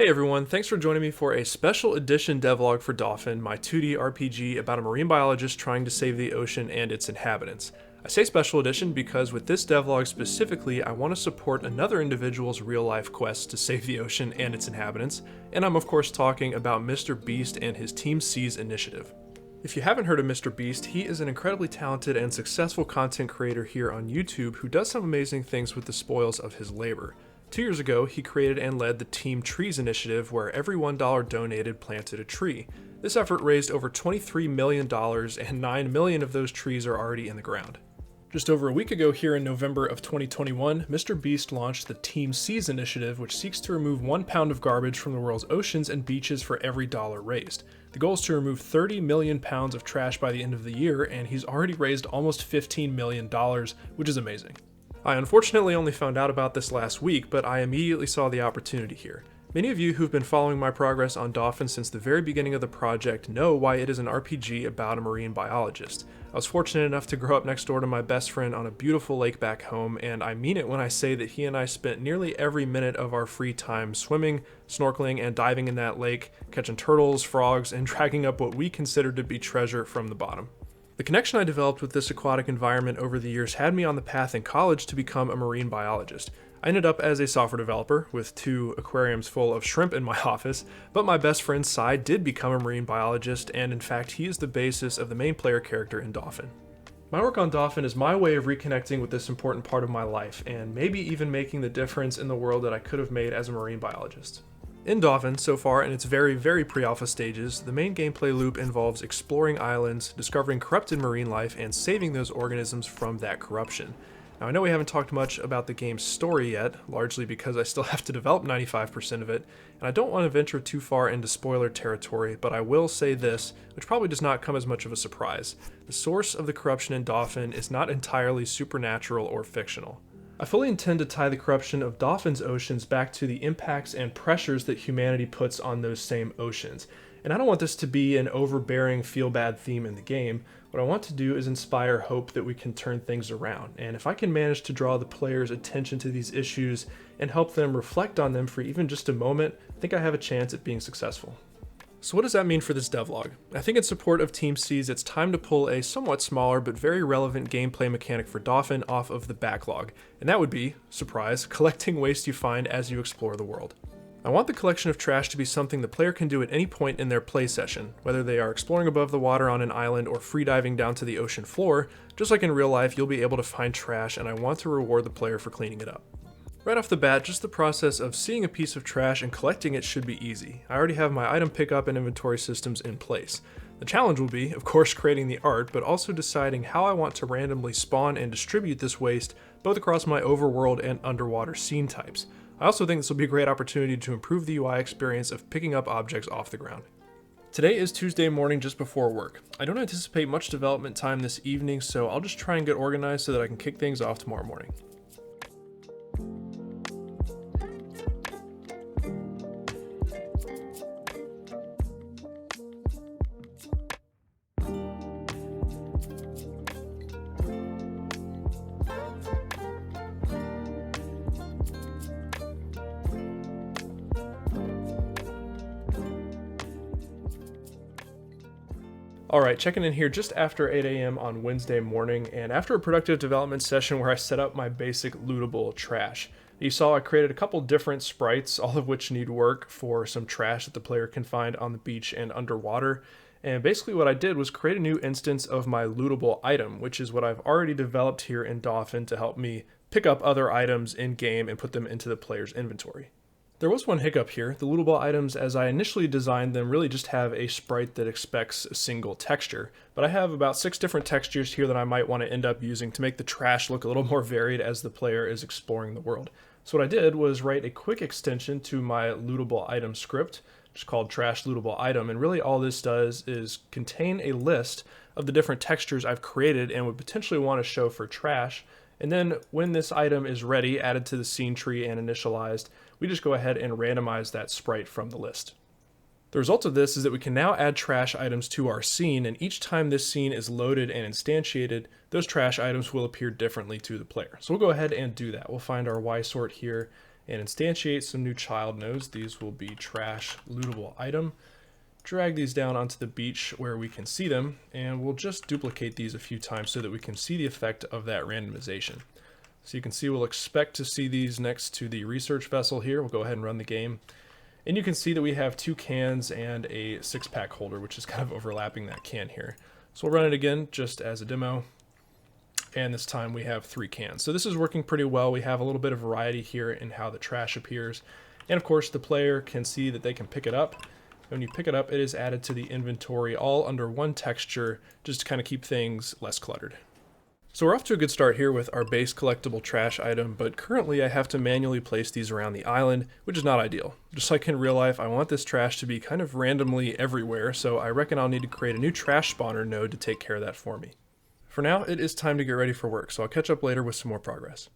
Hey everyone, thanks for joining me for a special edition devlog for Dauphin, my 2D RPG about a marine biologist trying to save the ocean and its inhabitants. I say special edition because with this devlog specifically, I want to support another individual's real-life quest to save the ocean and its inhabitants, and I'm of course talking about Mr. Beast and his TeamSeas initiative. If you haven't heard of Mr. Beast, he is an incredibly talented and successful content creator here on YouTube who does some amazing things with the spoils of his labor. 2 years ago, he created and led the Team Trees initiative where every $1 donated planted a tree. This effort raised over $23 million and 9 million of those trees are already in the ground. Just over a week ago here in November of 2021, Mr. Beast launched the TeamSeas initiative, which seeks to remove 1 pound of garbage from the world's oceans and beaches for every dollar raised. The goal is to remove 30 million pounds of trash by the end of the year, and he's already raised almost $15 million, which is amazing. I unfortunately only found out about this last week, but I immediately saw the opportunity here. Many of you who've been following my progress on Dauphin since the very beginning of the project know why it is an RPG about a marine biologist. I was fortunate enough to grow up next door to my best friend on a beautiful lake back home, and I mean it when I say that he and I spent nearly every minute of our free time swimming, snorkeling, and diving in that lake, catching turtles, frogs, and dragging up what we considered to be treasure from the bottom. The connection I developed with this aquatic environment over the years had me on the path in college to become a marine biologist. I ended up as a software developer with 2 aquariums full of shrimp in my office, but my best friend Sai did become a marine biologist, and in fact he is the basis of the main player character in Dauphin. My work on Dauphin is my way of reconnecting with this important part of my life, and maybe even making the difference in the world that I could have made as a marine biologist. In Dauphin, so far in its very pre-alpha stages, the main gameplay loop involves exploring islands, discovering corrupted marine life, and saving those organisms from that corruption. Now I know we haven't talked much about the game's story yet, largely because I still have to develop 95% of it, and I don't want to venture too far into spoiler territory, but I will say this, which probably does not come as much of a surprise. The source of the corruption in Dauphin is not entirely supernatural or fictional. I fully intend to tie the corruption of Dauphin's oceans back to the impacts and pressures that humanity puts on those same oceans. And I don't want this to be an overbearing feel-bad theme in the game. What I want to do is inspire hope that we can turn things around. And if I can manage to draw the players' attention to these issues and help them reflect on them for even just a moment, I think I have a chance at being successful. So what does that mean for this devlog? I think in support of TeamSeas, it's time to pull a somewhat smaller but very relevant gameplay mechanic for Dauphin off of the backlog, and that would be, surprise, collecting waste you find as you explore the world. I want the collection of trash to be something the player can do at any point in their play session, whether they are exploring above the water on an island or freediving down to the ocean floor. Just like in real life, you'll be able to find trash, and I want to reward the player for cleaning it up. Right off the bat, just the process of seeing a piece of trash and collecting it should be easy. I already have my item pickup and inventory systems in place. The challenge will be, of course, creating the art, but also deciding how I want to randomly spawn and distribute this waste, both across my overworld and underwater scene types. I also think this will be a great opportunity to improve the UI experience of picking up objects off the ground. Today is Tuesday morning just before work. I don't anticipate much development time this evening, so I'll just try and get organized so that I can kick things off tomorrow morning. Alright, checking in here just after 8 a.m. on Wednesday morning, and after a productive development session where I set up my basic lootable trash. You saw I created a couple different sprites, all of which need work for some trash that the player can find on the beach and underwater. And basically what I did was create a new instance of my lootable item, which is what I've already developed here in Dauphin to help me pick up other items in-game and put them into the player's inventory. There was one hiccup here. The lootable items, as I initially designed them, really just have a sprite that expects a single texture. But I have about 6 different textures here that I might want to end up using to make the trash look a little more varied as the player is exploring the world. So what I did was write a quick extension to my lootable item script, which is called trash lootable item, and really all this does is contain a list of the different textures I've created and would potentially want to show for trash. And then when this item is ready, added to the scene tree and initialized, we just go ahead and randomize that sprite from the list. The result of this is that we can now add trash items to our scene, and each time this scene is loaded and instantiated, those trash items will appear differently to the player. So we'll go ahead and do that. We'll find our Y sort here, and instantiate some new child nodes. These will be trash lootable item. Drag these down onto the beach where we can see them, and we'll just duplicate these a few times so that we can see the effect of that randomization. So you can see we'll expect to see these next to the research vessel here. We'll go ahead and run the game. And you can see that we have 2 cans and a 6-pack holder, which is kind of overlapping that can here. So we'll run it again just as a demo. And this time we have 3 cans. So this is working pretty well. We have a little bit of variety here in how the trash appears. And of course the player can see that they can pick it up. When you pick it up, it is added to the inventory all under one texture, just to kind of keep things less cluttered. So we're off to a good start here with our base collectible trash item, but currently I have to manually place these around the island, which is not ideal. Just like in real life, I want this trash to be kind of randomly everywhere, so I reckon I'll need to create a new trash spawner node to take care of that for me. For now, it is time to get ready for work, so I'll catch up later with some more progress.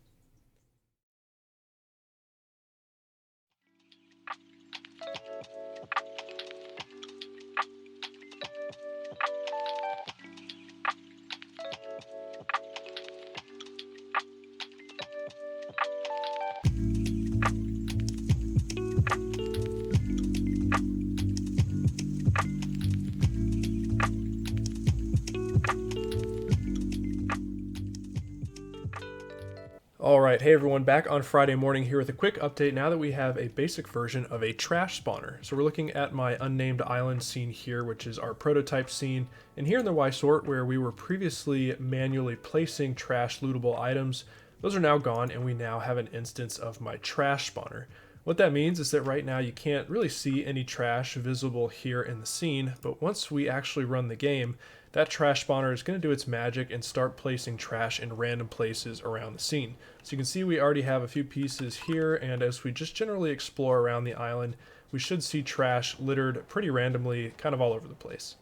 Alright, hey everyone, back on Friday morning here with a quick update now that we have a basic version of a trash spawner. So we're looking at my unnamed island scene here, which is our prototype scene. And here in the Y-sort, where we were previously manually placing trash lootable items, those are now gone and we now have an instance of my trash spawner. What that means is that right now you can't really see any trash visible here in the scene, but once we actually run the game, that trash spawner is going to do its magic and start placing trash in random places around the scene. So you can see we already have a few pieces here, and as we just generally explore around the island, we should see trash littered pretty randomly, kind of all over the place.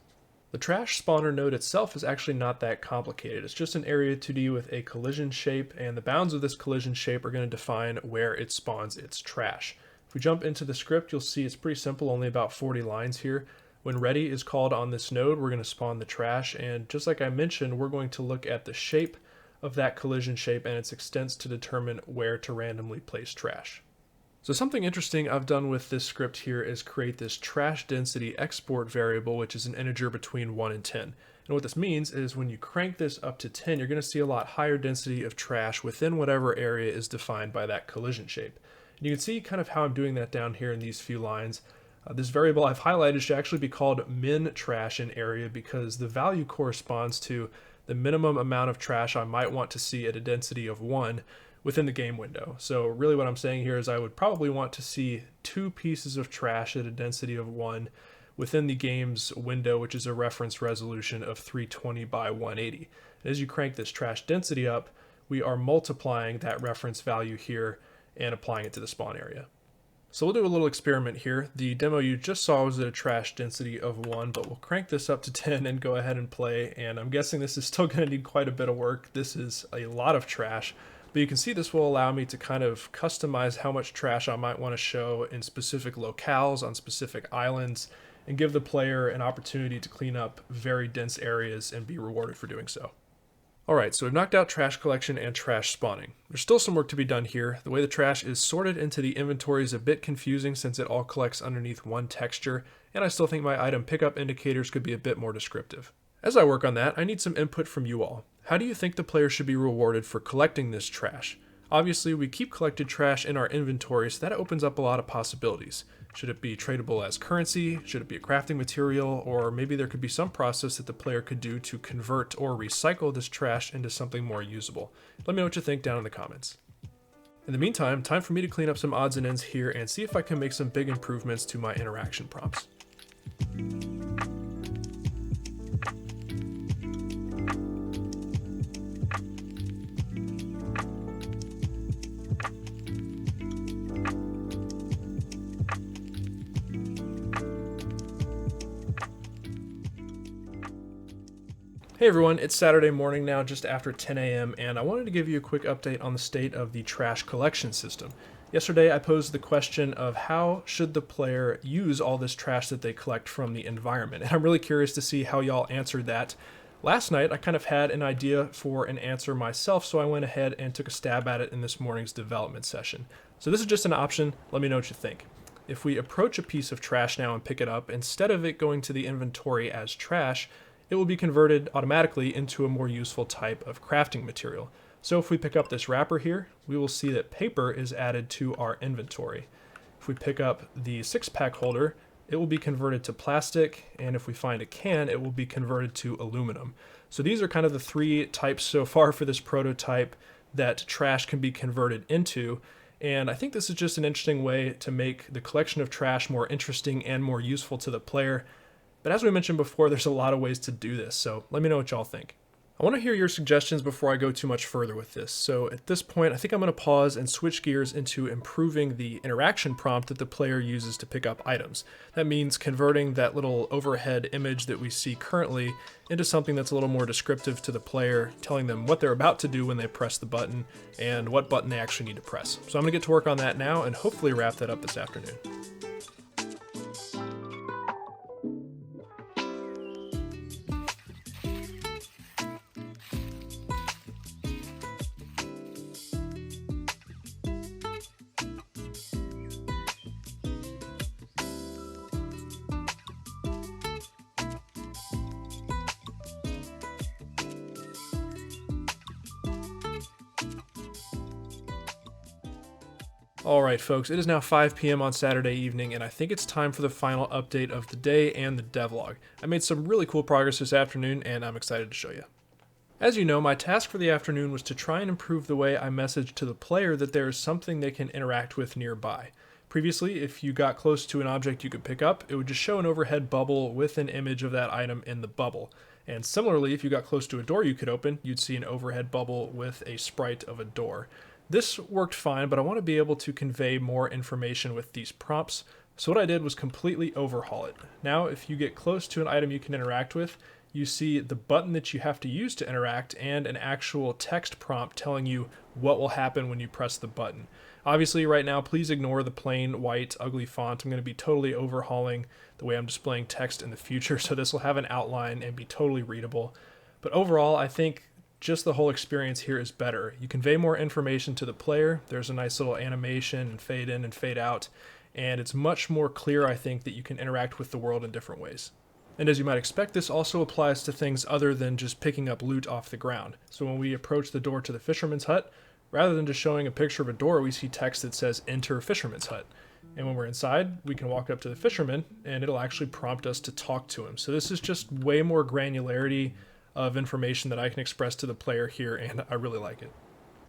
The trash spawner node itself is actually not that complicated. It's just an area 2D with a collision shape, and the bounds of this collision shape are going to define where it spawns its trash. If we jump into the script, you'll see it's pretty simple, only about 40 lines here. When ready is called on this node, we're going to spawn the trash, and just like I mentioned, we're going to look at the shape of that collision shape and its extents to determine where to randomly place trash. So something interesting I've done with this script here is create this trash density export variable, which is an integer between 1 and 10. And what this means is when you crank this up to 10, you're going to see a lot higher density of trash within whatever area is defined by that collision shape. And you can see kind of how I'm doing that down here in these few lines. This variable I've highlighted should actually be called min trash in area because the value corresponds to the minimum amount of trash I might want to see at a density of 1 within the game window. So really what I'm saying here is I would probably want to see 2 pieces of trash at a density of 1 within the game's window, which is a reference resolution of 320 by 180. And as you crank this trash density up, we are multiplying that reference value here and applying it to the spawn area. So we'll do a little experiment here. The demo you just saw was at a trash density of 1, but we'll crank this up to 10 and go ahead and play. And I'm guessing this is still going to need quite a bit of work. This is a lot of trash, but you can see this will allow me to kind of customize how much trash I might want to show in specific locales on specific islands and give the player an opportunity to clean up very dense areas and be rewarded for doing so. Alright, so we've knocked out trash collection and trash spawning. There's still some work to be done here. The way the trash is sorted into the inventory is a bit confusing since it all collects underneath one texture, and I still think my item pickup indicators could be a bit more descriptive. As I work on that, I need some input from you all. How do you think the player should be rewarded for collecting this trash? Obviously, we keep collected trash in our inventory, so that opens up a lot of possibilities. Should it be tradable as currency? Should it be a crafting material? Or maybe there could be some process that the player could do to convert or recycle this trash into something more usable. Let me know what you think down in the comments. In the meantime, time for me to clean up some odds and ends here and see if I can make some big improvements to my interaction prompts. Hey everyone, it's Saturday morning now, just after 10 a.m., and I wanted to give you a quick update on the state of the trash collection system. Yesterday I posed the question of how should the player use all this trash that they collect from the environment, and I'm really curious to see how y'all answered that. Last night I kind of had an idea for an answer myself, so I went ahead and took a stab at it in this morning's development session. So this is just an option, let me know what you think. If we approach a piece of trash now and pick it up, instead of it going to the inventory as trash, it will be converted automatically into a more useful type of crafting material. So if we pick up this wrapper here, we will see that paper is added to our inventory. If we pick up the 6-pack holder, it will be converted to plastic, and if we find a can, it will be converted to aluminum. So these are kind of the 3 types so far for this prototype that trash can be converted into, and I think this is just an interesting way to make the collection of trash more interesting and more useful to the player. But as we mentioned before, there's a lot of ways to do this, so let me know what y'all think. I want to hear your suggestions before I go too much further with this. So at this point, I think I'm going to pause and switch gears into improving the interaction prompt that the player uses to pick up items. That means converting that little overhead image that we see currently into something that's a little more descriptive to the player, telling them what they're about to do when they press the button and what button they actually need to press. So I'm going to get to work on that now and hopefully wrap that up this afternoon. Alright folks, it is now 5 p.m. on Saturday evening, and I think it's time for the final update of the day and the devlog. I made some really cool progress this afternoon, and I'm excited to show you. As you know, my task for the afternoon was to try and improve the way I message to the player that there is something they can interact with nearby. Previously, if you got close to an object you could pick up, it would just show an overhead bubble with an image of that item in the bubble. And similarly, if you got close to a door you could open, you'd see an overhead bubble with a sprite of a door. This worked fine, but I want to be able to convey more information with these prompts, so what I did was completely overhaul it. Now, if you get close to an item you can interact with, you see the button that you have to use to interact and an actual text prompt telling you what will happen when you press the button. Obviously, right now, please ignore the plain white ugly font. I'm going to be totally overhauling the way I'm displaying text in the future, so this will have an outline and be totally readable. But overall, I think just the whole experience here is better. You convey more information to the player. There's a nice little animation and fade in and fade out, and it's much more clear, I think, that you can interact with the world in different ways. And as you might expect, this also applies to things other than just picking up loot off the ground. So when we approach the door to the fisherman's hut, rather than just showing a picture of a door, we see text that says "Enter Fisherman's Hut." And when we're inside, we can walk up to the fisherman, and it'll actually prompt us to talk to him. So this is just way more granularity of information that I can express to the player here, and I really like it.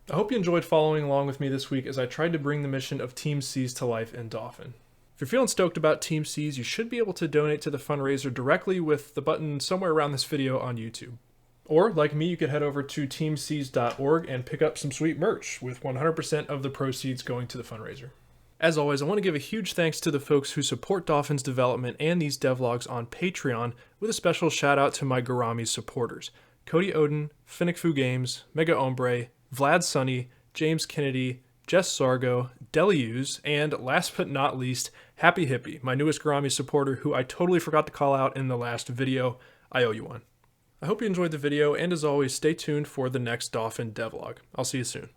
I hope you enjoyed following along with me this week as I tried to bring the mission of TeamSeas to life in Dauphin. If you're feeling stoked about TeamSeas, you should be able to donate to the fundraiser directly with the button somewhere around this video on YouTube. Or, like me, you could head over to teamseas.org and pick up some sweet merch, with 100% of the proceeds going to the fundraiser. As always, I want to give a huge thanks to the folks who support Dauphin's development and these devlogs on Patreon, with a special shout out to my Garami supporters: Cody Odin, Finnickfu Games, Mega Ombre, Vlad Sunny, James Kennedy, Jess Sargo, Deliuse, and last but not least, Happy Hippie, my newest Garami supporter who I totally forgot to call out in the last video. I owe you one. I hope you enjoyed the video, and as always, stay tuned for the next Dauphin devlog. I'll see you soon.